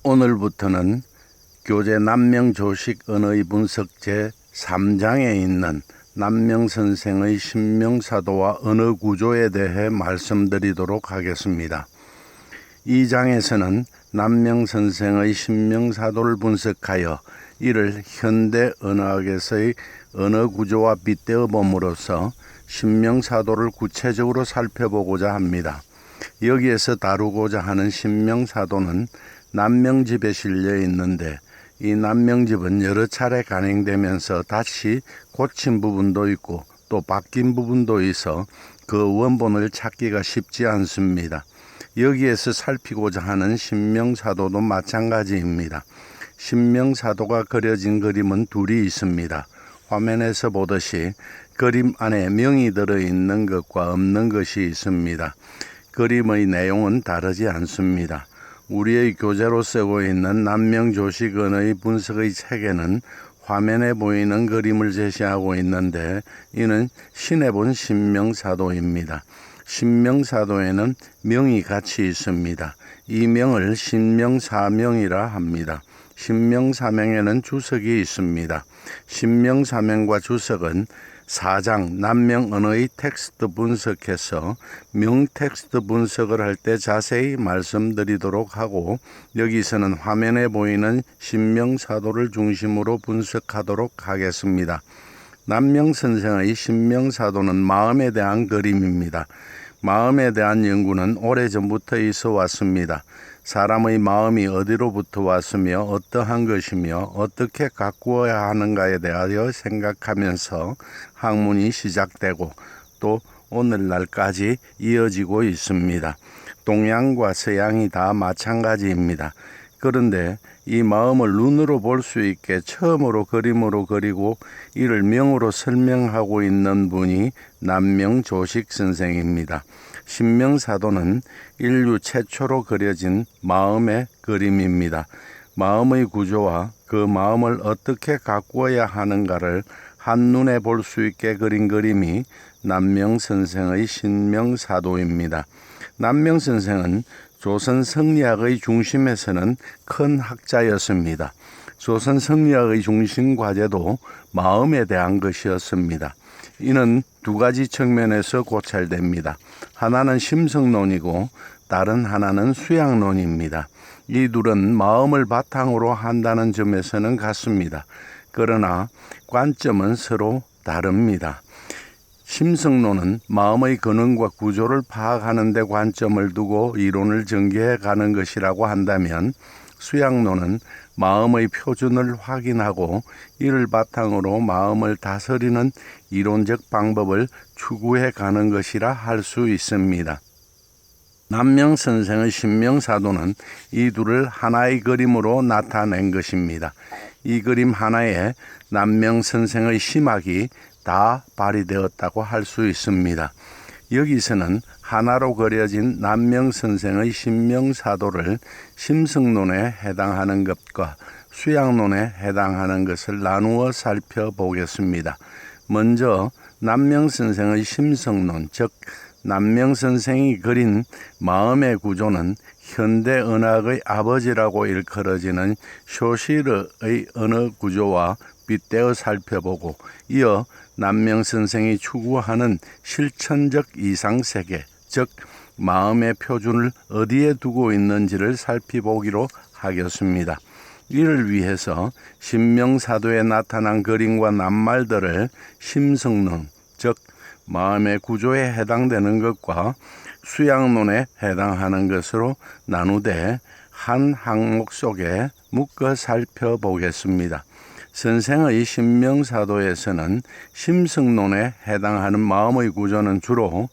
오늘부터는 교재 남명조식 언어의 분석 제3장에 있는 남명선생의 신명사도와 언어구조에 대해 말씀드리도록 하겠습니다. 이 장에서는 남명선생의 신명사도를 분석하여 이를 현대 언어학에서의 언어구조와 빗대어 봄으로써 신명사도를 구체적으로 살펴보고자 합니다. 여기에서 다루고자 하는 신명사도는 남명집에 실려 있는데 이 남명집은 여러 차례 간행되면서 다시 고친 부분도 있고 또 바뀐 부분도 있어 그 원본을 찾기가 쉽지 않습니다. 여기에서 살피고자 하는 신명사도도 마찬가지입니다. 신명사도가 그려진 그림은 둘이 있습니다. 화면에서 보듯이 그림 안에 명이 들어있는 것과 없는 것이 있습니다. 그림의 내용은 다르지 않습니다. 우리의 교재로 쓰고 있는 남명조식 언어의 분석의 책에는 화면에 보이는 그림을 제시하고 있는데 이는 신에 본 신명사도입니다. 신명사도에는 명이 같이 있습니다. 이 명을 신명사명이라 합니다. 신명사명에는 주석이 있습니다. 신명사명과 주석은 4장 남명 언어의 텍스트 분석해서 명 텍스트 분석을 할 때 자세히 말씀드리도록 하고 여기서는 화면에 보이는 신명사도를 중심으로 분석하도록 하겠습니다. 남명선생의 신명사도는 마음에 대한 그림입니다. 마음에 대한 연구는 오래전부터 있어 왔습니다. 사람의 마음이 어디로부터 왔으며 어떠한 것이며 어떻게 가꾸어야 하는가에 대하여 생각하면서 학문이 시작되고 또 오늘날까지 이어지고 있습니다. 동양과 서양이 다 마찬가지입니다. 그런데 이 마음을 눈으로 볼 수 있게 처음으로 그림으로 그리고 이를 명으로 설명하고 있는 분이 남명조식 선생입니다. 신명사도는 인류 최초로 그려진 마음의 그림입니다. 마음의 구조와 그 마음을 어떻게 가꾸어야 하는가를 한눈에 볼 수 있게 그린 그림이 남명선생의 신명사도입니다. 남명선생은 조선 성리학의 중심에 서는 큰 학자였습니다. 조선 성리학의 중심 과제도 마음에 대한 것이었습니다. 이는 두 가지 측면에서 고찰됩니다. 하나는 심성론이고 다른 하나는 수양론입니다. 이 둘은 마음을 바탕으로 한다는 점에서는 같습니다. 그러나 관점은 서로 다릅니다. 심성론은 마음의 근원과 구조를 파악하는 데 관점을 두고 이론을 전개해 가는 것이라고 한다면 수양론은 마음의 표준을 확인하고 이를 바탕으로 마음을 다스리는 이론적 방법을 추구해 가는 것이라 할 수 있습니다. 남명선생의 신명사도는 이 둘을 하나의 그림으로 나타낸 것입니다. 이 그림 하나에 남명선생의 심학이 다 발휘되었다고 할 수 있습니다. 여기서는 하나로 그려진 남명선생의 신명사도를 심성론에 해당하는 것과 수양론에 해당하는 것을 나누어 살펴보겠습니다. 먼저 남명선생의 심성론, 즉 남명선생이 그린 마음의 구조는 현대 언어학의 아버지라고 일컬어지는 쇼시르의 언어 구조와 빗대어 살펴보고 이어 남명선생이 추구하는 실천적 이상세계, 즉 마음의 표준을 어디에 두고 있는지를 살펴보기로 하겠습니다. 이를 위해서 신명사도에 나타난 그림과 낱말들을 심성론, 즉 마음의 구조에 해당되는 것과 수양론에 해당하는 것으로 나누되 한 항목 속에 묶어 살펴보겠습니다. 선생의 신명사도에서는 심성론에 해당하는 마음의 구조는 주로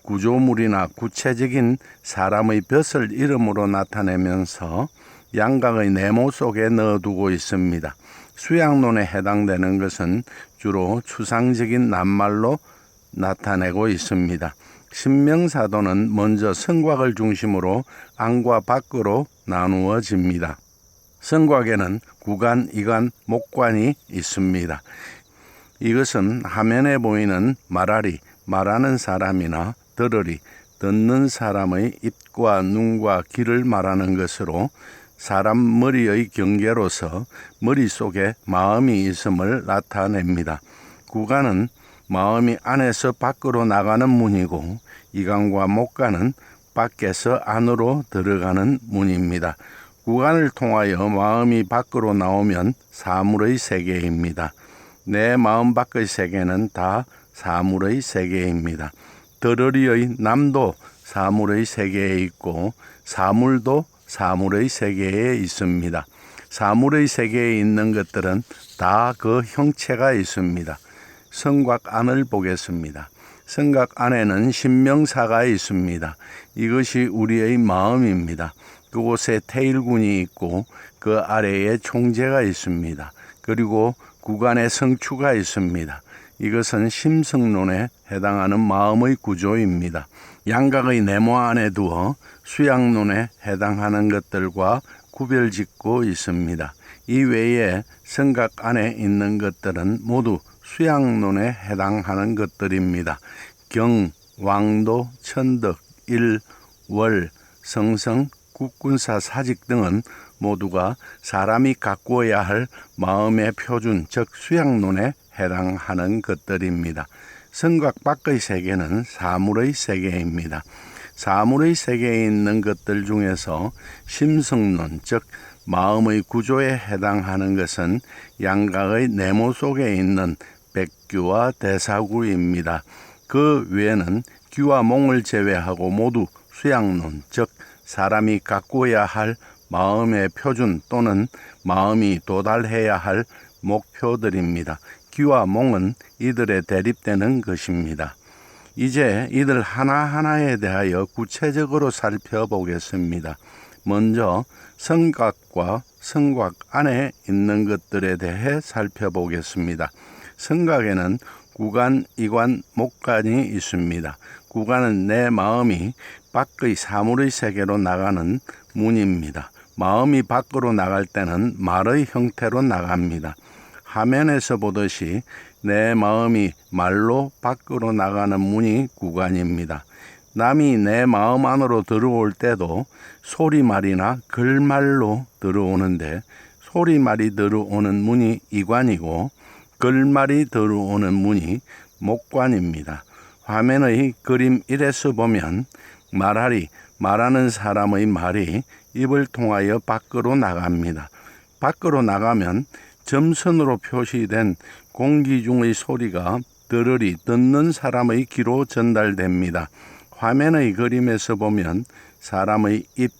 구조물이나 구체적인 사람의 벼슬 이름으로 나타내면서 양각의 네모 속에 넣어두고 있습니다. 수양론에 해당되는 것은 주로 추상적인 낱말로 나타내고 있습니다. 신명사도는 먼저 성곽을 중심으로 안과 밖으로 나누어집니다. 성곽에는 구간, 이간, 목관이 있습니다. 이것은 화면에 보이는 말하리, 말하는 사람이나 들으리, 듣는 사람의 입과 눈과 귀를 말하는 것으로 사람 머리의 경계로서 머릿속에 마음이 있음을 나타냅니다. 구간은 마음이 안에서 밖으로 나가는 문이고 이간과 목간은 밖에서 안으로 들어가는 문입니다. 구간을 통하여 마음이 밖으로 나오면 사물의 세계입니다. 내 마음 밖의 세계는 다 사물의 세계입니다. 더러리의 남도 사물의 세계에 있고 사물도 사물의 세계에 있습니다. 사물의 세계에 있는 것들은 다 그 형체가 있습니다. 성곽 안을 보겠습니다. 성곽 안에는 신명사가 있습니다. 이것이 우리의 마음입니다. 그곳에 태일군이 있고 그 아래에 총재가 있습니다. 그리고 구간에 성추가 있습니다. 이것은 심성론에 해당하는 마음의 구조입니다. 양각의 네모 안에 두어 수양론에 해당하는 것들과 구별짓고 있습니다. 이 외에 성각 안에 있는 것들은 모두 수양론에 해당하는 것들입니다. 경, 왕도, 천덕, 일, 월, 성성, 국군사, 사직 등은 모두가 사람이 가꾸어야 할 마음의 표준, 즉 수양론에 해당하는 것들입니다. 성곽 밖의 세계는 사물의 세계입니다. 사물의 세계에 있는 것들 중에서 심성론, 즉 마음의 구조에 해당하는 것은 양각의 네모 속에 있는 백규와 대사구입니다. 그 외에는 규와 몽을 제외하고 모두 수양론, 즉 사람이 가꾸어야 할 마음의 표준 또는 마음이 도달해야 할 목표들입니다. 규와 몽은 이들에 대립되는 것입니다. 이제 이들 하나하나에 대하여 구체적으로 살펴보겠습니다. 먼저 성곽과 성곽 안에 있는 것들에 대해 살펴보겠습니다. 성곽에는 구간, 이관, 목간이 있습니다. 구간은 내 마음이 밖의 사물의 세계로 나가는 문입니다. 마음이 밖으로 나갈 때는 말의 형태로 나갑니다. 화면에서 보듯이 내 마음이 말로 밖으로 나가는 문이 구간입니다. 남이 내 마음 안으로 들어올 때도 소리말이나 글말로 들어오는데 소리말이 들어오는 문이 이관이고 글말이 들어오는 문이 목관입니다. 화면의 그림 1에서 보면 말하리, 말하는 사람의 말이 입을 통하여 밖으로 나갑니다. 밖으로 나가면 점선으로 표시된 공기 중의 소리가 들으리, 듣는 사람의 귀로 전달됩니다. 화면의 그림에서 보면 사람의 입,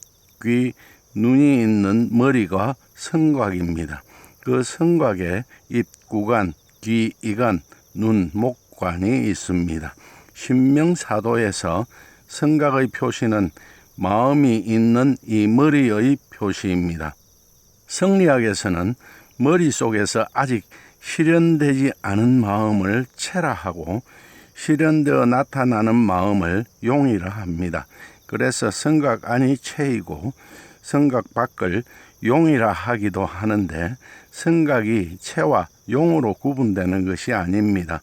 귀, 눈이 있는 머리가 성곽입니다. 그 성곽에 입, 구간, 귀, 이간, 눈, 목관이 있습니다. 신명사도에서 성곽의 표시는 마음이 있는 이 머리의 표시입니다. 성리학에서는 머릿속에서 아직 실현되지 않은 마음을 체라하고 실현되어 나타나는 마음을 용이라 합니다. 그래서 성곽 안이 체이고 성곽 밖을 용이라 하기도 하는데 성곽이 체와 용으로 구분되는 것이 아닙니다.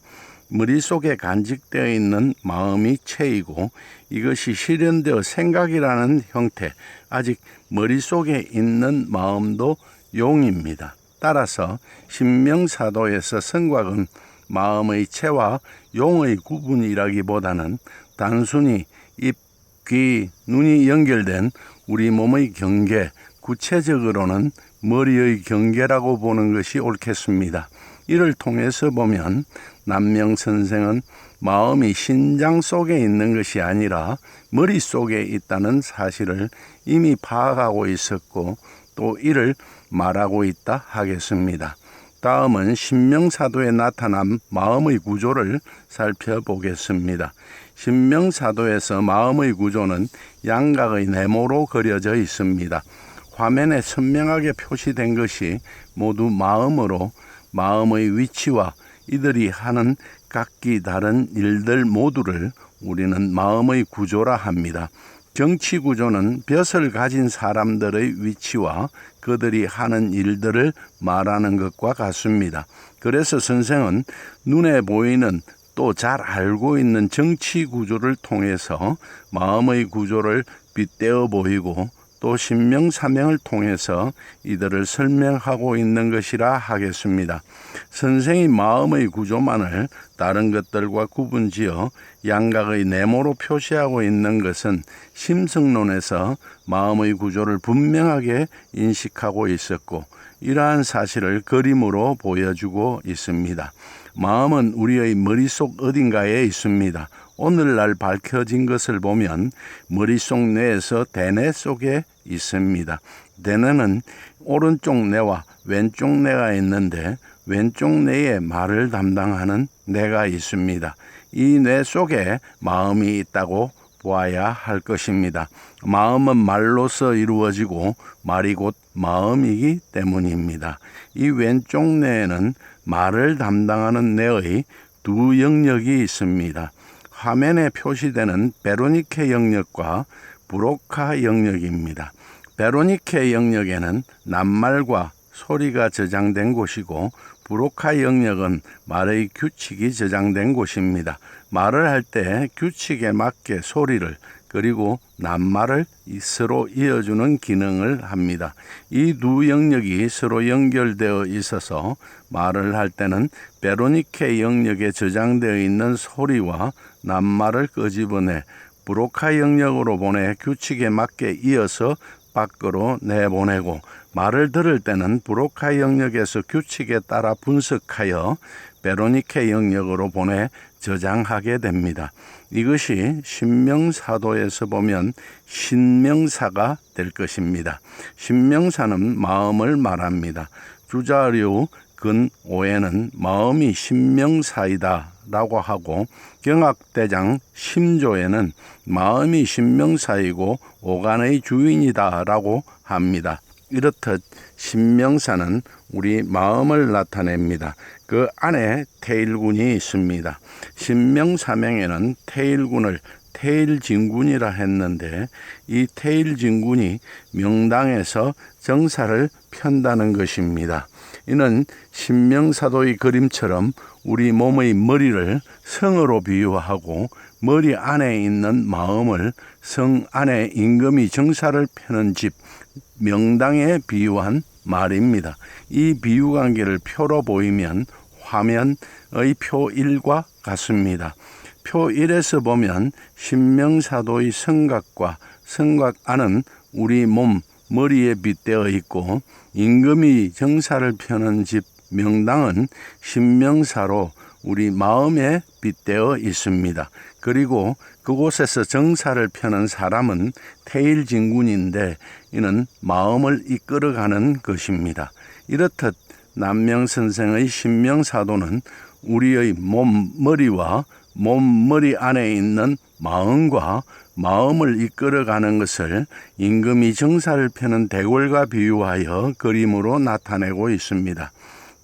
머릿속에 간직되어 있는 마음이 체이고 이것이 실현되어 생각이라는 형태, 아직 머릿속에 있는 마음도 용입니다. 따라서 신명사도에서 성곽은 마음의 체와 용의 구분이라기보다는 단순히 입, 귀, 눈이 연결된 우리 몸의 경계, 구체적으로는 머리의 경계라고 보는 것이 옳겠습니다. 이를 통해서 보면 남명선생은 마음이 신장 속에 있는 것이 아니라 머릿속에 있다는 사실을 이미 파악하고 있었고 또 이를 말하고 있다 하겠습니다. 다음은 신명사도에 나타난 마음의 구조를 살펴보겠습니다. 신명사도에서 마음의 구조는 양각의 네모로 그려져 있습니다. 화면에 선명하게 표시된 것이 모두 마음으로 마음의 위치와 이들이 하는 각기 다른 일들 모두를 우리는 마음의 구조라 합니다. 정치 구조는 벼슬 가진 사람들의 위치와 그들이 하는 일들을 말하는 것과 같습니다. 그래서 선생은 눈에 보이는 또 잘 알고 있는 정치 구조를 통해서 마음의 구조를 빗대어 보이고 또 신명사명을 통해서 이들을 설명하고 있는 것이라 하겠습니다. 선생이 마음의 구조만을 다른 것들과 구분지어 양각의 네모로 표시하고 있는 것은 심성론에서 마음의 구조를 분명하게 인식하고 있었고 이러한 사실을 그림으로 보여주고 있습니다. 마음은 우리의 머릿속 어딘가에 있습니다. 오늘날 밝혀진 것을 보면 머릿속 뇌에서 대뇌 속에 있습니다. 대뇌는 오른쪽 뇌와 왼쪽 뇌가 있는데 왼쪽 뇌에 말을 담당하는 뇌가 있습니다. 이 뇌 속에 마음이 있다고 보아야 할 것입니다. 마음은 말로서 이루어지고 말이 곧 마음이기 때문입니다. 이 왼쪽 뇌에는 말을 담당하는 뇌의 두 영역이 있습니다. 화면에 표시되는 베로니케 영역과 브로카 영역입니다. 베로니케 영역에는 낱말과 소리가 저장된 곳이고 브로카 영역은 말의 규칙이 저장된 곳입니다. 말을 할 때 규칙에 맞게 소리를 그리고 낱말을 서로 이어주는 기능을 합니다. 이 두 영역이 서로 연결되어 있어서 말을 할 때는 베로니케 영역에 저장되어 있는 소리와 낱말을 끄집어내 브로카 영역으로 보내 규칙에 맞게 이어서 밖으로 내보내고 말을 들을 때는 브로카 영역에서 규칙에 따라 분석하여 베로니케 영역으로 보내 저장하게 됩니다. 이것이 신명사도에서 보면 신명사가 될 것입니다. 신명사는 마음을 말합니다. 주자류 근 5에는 마음이 신명사이다 라고 하고 경학대장 심조에는 마음이 신명사이고 오간의 주인이다 라고 합니다. 이렇듯 신명사는 우리 마음을 나타냅니다. 그 안에 태일군이 있습니다. 신명사명에는 태일군을 태일진군이라 했는데 이 태일진군이 명당에서 정사를 편다는 것입니다. 이는 신명사도의 그림처럼 우리 몸의 머리를 성으로 비유하고 머리 안에 있는 마음을 성 안에 임금이 정사를 펴는 집 명당에 비유한 말입니다. 이 비유관계를 표로 보이면 화면의 표 1과 같습니다. 표 1에서 보면 신명사도의 성곽과 성곽 안은 우리 몸 머리에 빗대어 있고 임금이 정사를 펴는 집 명당은 신명사로 우리 마음에 빗대어 있습니다. 그리고 그곳에서 정사를 펴는 사람은 태일진군인데 이는 마음을 이끌어가는 것입니다. 이렇듯 남명선생의 신명사도는 우리의 몸 머리와 몸 머리 안에 있는 마음과 마음을 이끌어가는 것을 임금이 정사를 펴는 대궐과 비유하여 그림으로 나타내고 있습니다.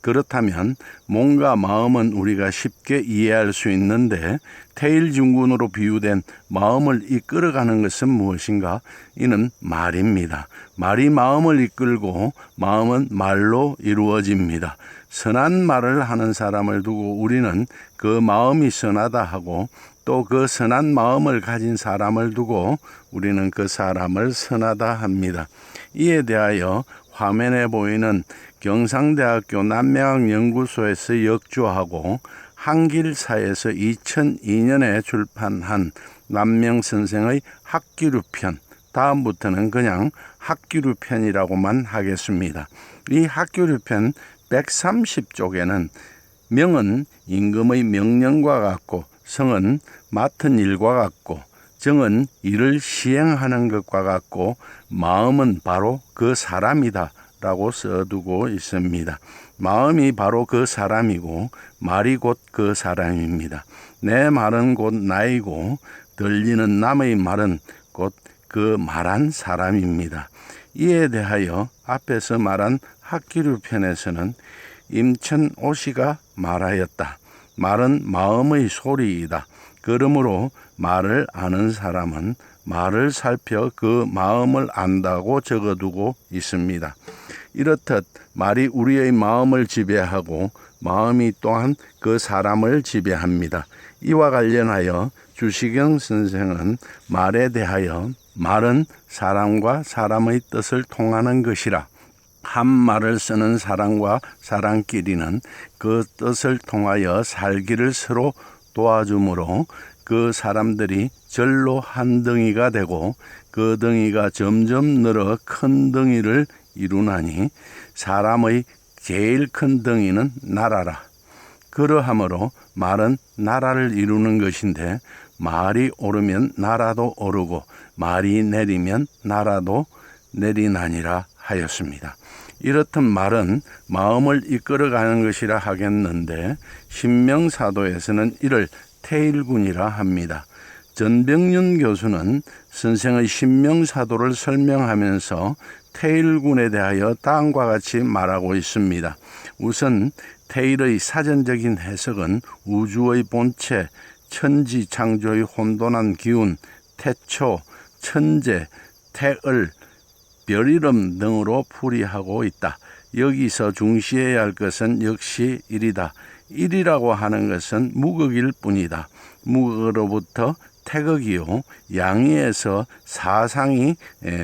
그렇다면 몸과 마음은 우리가 쉽게 이해할 수 있는데 태일진군으로 비유된 마음을 이끌어가는 것은 무엇인가? 이는 말입니다. 말이 마음을 이끌고 마음은 말로 이루어집니다. 선한 말을 하는 사람을 두고 우리는 그 마음이 선하다 하고 또 그 선한 마음을 가진 사람을 두고 우리는 그 사람을 선하다 합니다. 이에 대하여 화면에 보이는 경상대학교 남명학연구소에서 역주하고 한길사에서 2002년에 출판한 남명선생의 학기류편, 다음부터는 그냥 학기류편이라고만 하겠습니다. 이 학기류편 130쪽에는 명은 임금의 명령과 같고 성은 맡은 일과 같고 정은 일을 시행하는 것과 같고 마음은 바로 그 사람이다 라고 써두고 있습니다. 마음이 바로 그 사람이고 말이 곧 그 사람입니다. 내 말은 곧 나이고 들리는 남의 말은 곧 그 말한 사람입니다. 이에 대하여 앞에서 말한 학기류편에서는 임천오씨가 말하였다. 말은 마음의 소리이다. 그러므로 말을 아는 사람은 말을 살펴 그 마음을 안다고 적어두고 있습니다. 이렇듯 말이 우리의 마음을 지배하고 마음이 또한 그 사람을 지배합니다. 이와 관련하여 주시경 선생은 말에 대하여 말은 사람과 사람의 뜻을 통하는 것이라. 한 말을 쓰는 사람과 사람끼리는 그 뜻을 통하여 살기를 서로 도와주므로 그 사람들이 절로 한 덩이가 되고 그 덩이가 점점 늘어 큰 덩이를 이루나니 사람의 제일 큰 덩이는 나라라. 그러하므로 말은 나라를 이루는 것인데 말이 오르면 나라도 오르고 말이 내리면 나라도 내리나니라 하였습니다. 이렇듯 말은 마음을 이끌어가는 것이라 하겠는데 신명사도에서는 이를 태일군이라 합니다. 전병윤 교수는 선생의 신명사도를 설명하면서 태일군에 대하여 다음과 같이 말하고 있습니다. 우선 태일의 사전적인 해석은 우주의 본체, 천지 창조의 혼돈한 기운, 태초, 천재, 태을, 별이름 등으로 풀이하고 있다. 여기서 중시해야 할 것은 역시 일이다. 일이라고 하는 것은 무극일 뿐이다. 무극으로부터 태극이요 양의에서 사상이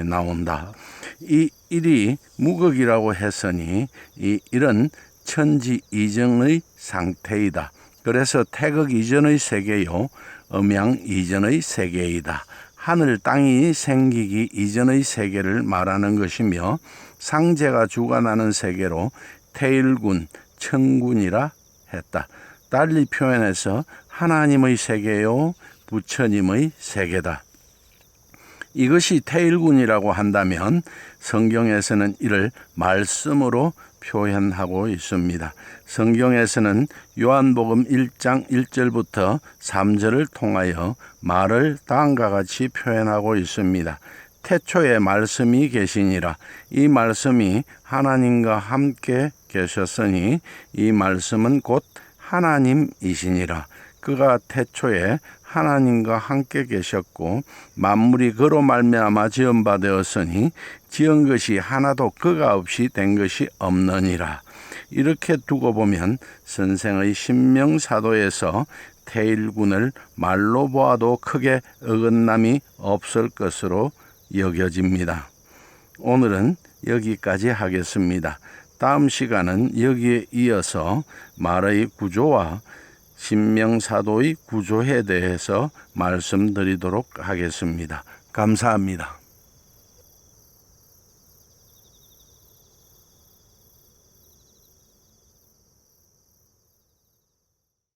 나온다. 이 일이 무극이라고 했으니 이 일은 천지 이전의 상태이다. 그래서 태극 이전의 세계요 음양 이전의 세계이다. 하늘 땅이 생기기 이전의 세계를 말하는 것이며 상제가 주관하는 세계로 태일군, 천군이라 했다. 달리 표현해서 하나님의 세계요 부처님의 세계다. 이것이 태일군이라고 한다면 성경에서는 이를 말씀으로 표현하고 있습니다. 성경에서는 요한복음 1장 1절부터 3절을 통하여 말을 다음과 같이 표현하고 있습니다. 태초에 말씀이 계시니라. 이 말씀이 하나님과 함께 계셨으니 이 말씀은 곧 하나님이시니라. 그가 태초에 하나님과 함께 계셨고 만물이 그로 말미암아 지은 바 되었으니 지은 것이 하나도 그가 없이 된 것이 없느니라. 이렇게 두고 보면 선생의 신명사도에서 태일군을 말로 보아도 크게 어긋남이 없을 것으로 여겨집니다. 오늘은 여기까지 하겠습니다. 다음 시간은 여기에 이어서 말의 구조와 신명사도의 구조에 대해서 말씀드리도록 하겠습니다. 감사합니다.